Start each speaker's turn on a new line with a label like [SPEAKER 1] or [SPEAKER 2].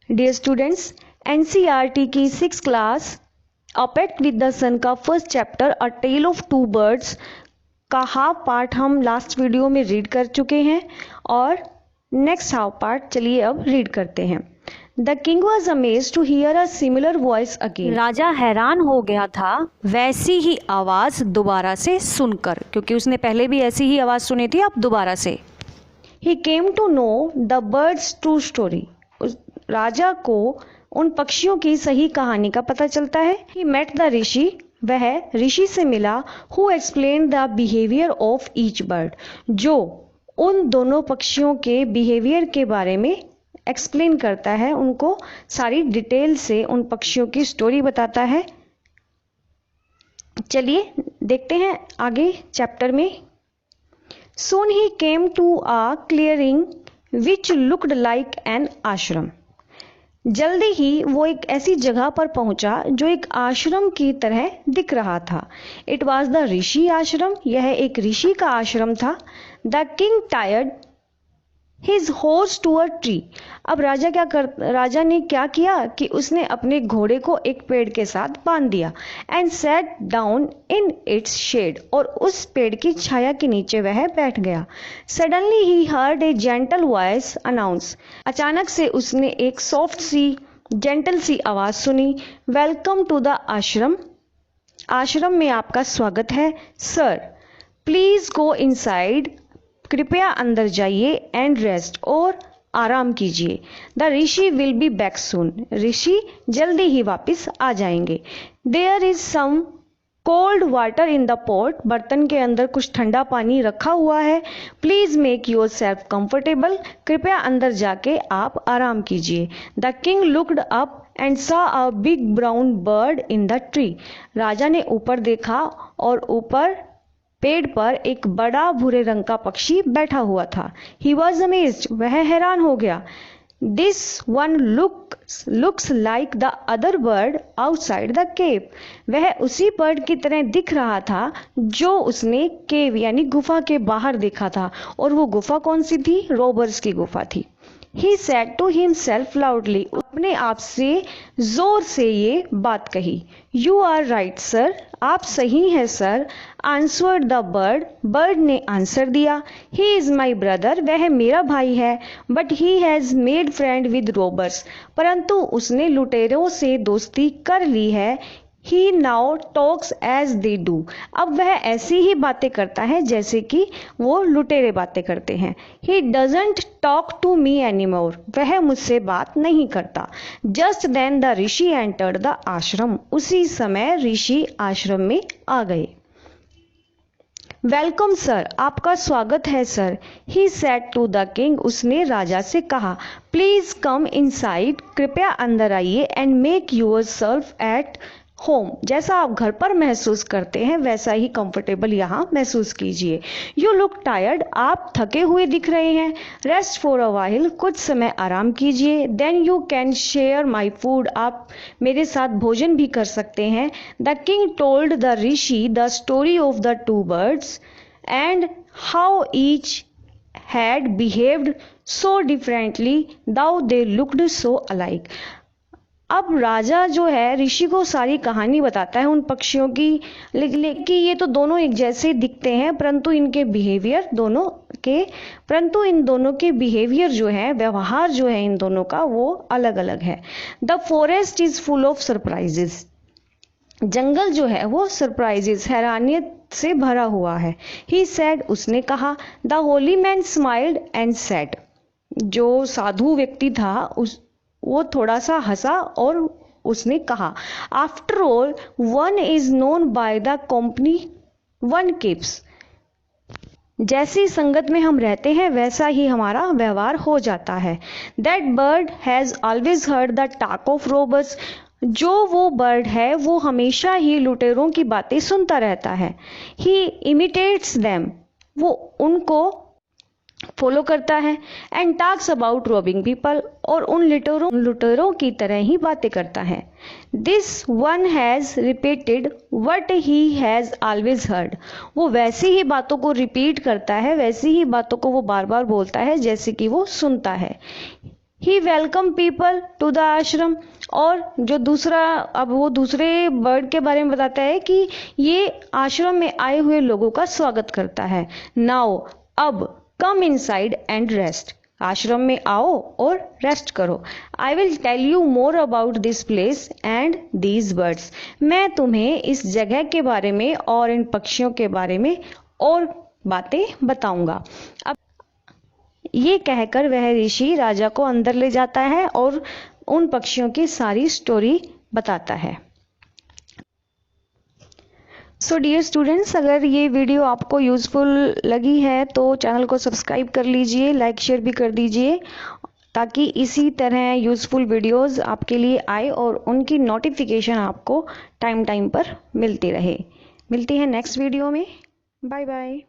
[SPEAKER 1] Dear students, NCERT की 6 class a pet with the sun का first chapter a tale of two birds का half part हम last video में read कर चुके हैं और नेक्स्ट हाफ पार्ट चलिए अब रीड करते हैं। The king was amazed to hear a similar voice again. राजा हैरान हो गया था वैसी ही आवाज़ दोबारा से सुनकर, क्योंकि उसने पहले भी ऐसी ही आवाज़ सुनी थी, अब दोबारा से। He came to know the bird's true story. राजा को उन पक्षियों की सही कहानी का पता चलता है। He met the ऋषि, वह ऋषि से मिला, who explained the behavior of each bird, जो उन दोनों पक्षियों के बिहेवियर के बारे में एक्सप्लेन करता है, उनको सारी डिटेल से उन पक्षियों की स्टोरी बताता है। चलिए देखते हैं आगे चैप्टर में। Soon he came to a clearing which looked like an ashram. जल्दी ही वो एक ऐसी जगह पर पहुंचा जो एक आश्रम की तरह दिख रहा था। It was the ऋषि आश्रम, यह एक ऋषि का आश्रम था। The king tied his horse to a tree. अब राजा ने क्या किया कि उसने अपने घोड़े को एक पेड़ के साथ बांध दिया। And sat down in its shade, और उस पेड़ की छाया के नीचे वह बैठ गया। Suddenly he heard a gentle voice announce. अचानक से उसने एक सॉफ्ट सी जेंटल सी आवाज सुनी। Welcome to the आश्रम, आश्रम में आपका स्वागत है। Sir, please go inside, कृपया अंदर जाइए, एंड रेस्ट, और आराम कीजिए। The rishi will be back soon, ऋषि जल्दी ही वापस आ जाएंगे। There is some cold water in the pot, बर्तन के अंदर कुछ ठंडा पानी रखा हुआ है। Please make yourself comfortable, कृपया अंदर जाके आप आराम कीजिए। The king looked up and saw a big brown bird in the tree, राजा ने ऊपर देखा और ऊपर पेड़ पर एक बड़ा भूरे रंग का पक्षी बैठा हुआ था। He was amazed, वह हैरान हो गया। This one looks like the other bird outside the cave. वह उसी बर्ड की तरह दिख रहा था जो उसने केव यानी गुफा के बाहर देखा था, और वो गुफा कौन सी थी? रॉबर्स की गुफा थी। He said to himself loudly, अपने आप से जोर से ये बात कही। You are right, sir, आप सही हैं sir. Answered the bird, bird ने आंसर दिया। He is my brother, वह मेरा भाई है। But he has made friend with robbers, परंतु उसने लुटेरों से दोस्ती कर ली है। He now talks as they do, अब वह ऐसी ही बातें करता है जैसे कि वो लुटेरे बातें करते हैं। He doesn't talk to me anymore, वह मुझसे बात नहीं करता। Just then the Rishi entered the आश्रम, उसी समय ऋषि आश्रम में आ गए। वेलकम सर, आपका स्वागत है sir. He said to the king, उसने राजा से कहा। प्लीज कम इनसाइड, कृपया अंदर आइए, and make yourself at home, जैसा आप घर पर महसूस करते हैं वैसा ही कंफर्टेबल यहाँ महसूस कीजिए। यू लुक टायर्ड, आप थके हुए दिख रहे हैं। रेस्ट फॉर अ व्हाइल, कुछ समय आराम कीजिए। Then you can share my food, आप मेरे साथ भोजन भी कर सकते हैं। The king told the rishi the story of the two birds and how each had behaved so differently though they looked so alike. अब राजा जो है ऋषि को सारी कहानी बताता है उन पक्षियों की, लेकिन ये तो दोनों एक जैसे दिखते हैं, परंतु इन दोनों के बिहेवियर जो है, व्यवहार जो है इन दोनों का, वो अलग अलग है। The forest is full of surprises, जंगल जो है वो सरप्राइजेस, हैरानियत से भरा हुआ है। ही सेड, उसने कहा। The Holi man smiled and said, जो साधु व्यक्ति था वो थोड़ा सा हंसा और उसने कहा। After all one is known by the company one keeps, जैसी संगत में हम रहते हैं वैसा ही हमारा व्यवहार हो जाता है। That bird has always heard the talk of robbers, जो वो बर्ड है वो हमेशा ही लुटेरों की बातें सुनता रहता है। ही इमिटेट्स देम, वो उनको फॉलो करता है। And talks about robbing people, और उन लुटेरों की तरह ही बातें करता है। This one has repeated what he has always heard, वो वैसी ही बातों को रिपीट करता है, वैसी ही बातों को वो बार बार बोलता है जैसे कि वो सुनता है। ही वेलकम पीपल टू द आश्रम। और जो दूसरा, अब वो दूसरे बर्ड के बारे में बताता है कि ये आश्रम में आए हुए लोगों का स्वागत करता है। नाउ, अब कम इनसाइड एंड रेस्ट। आश्रम में आओ और रेस्ट करो। I will tell you more about this place and these birds. मैं तुम्हें इस जगह के बारे में और इन पक्षियों के बारे में और बातें बताऊंगा। अब ये कहकर वह ऋषि राजा को अंदर ले जाता है और उन पक्षियों की सारी स्टोरी बताता है। सो डियर स्टूडेंट्स, अगर ये वीडियो आपको यूज़फुल लगी है तो चैनल को सब्सक्राइब कर लीजिए, लाइक शेयर भी कर दीजिए, ताकि इसी तरह यूज़फुल वीडियोस आपके लिए आए और उनकी नोटिफिकेशन आपको टाइम टाइम पर मिलती रहे। मिलती है नेक्स्ट वीडियो में। Bye bye.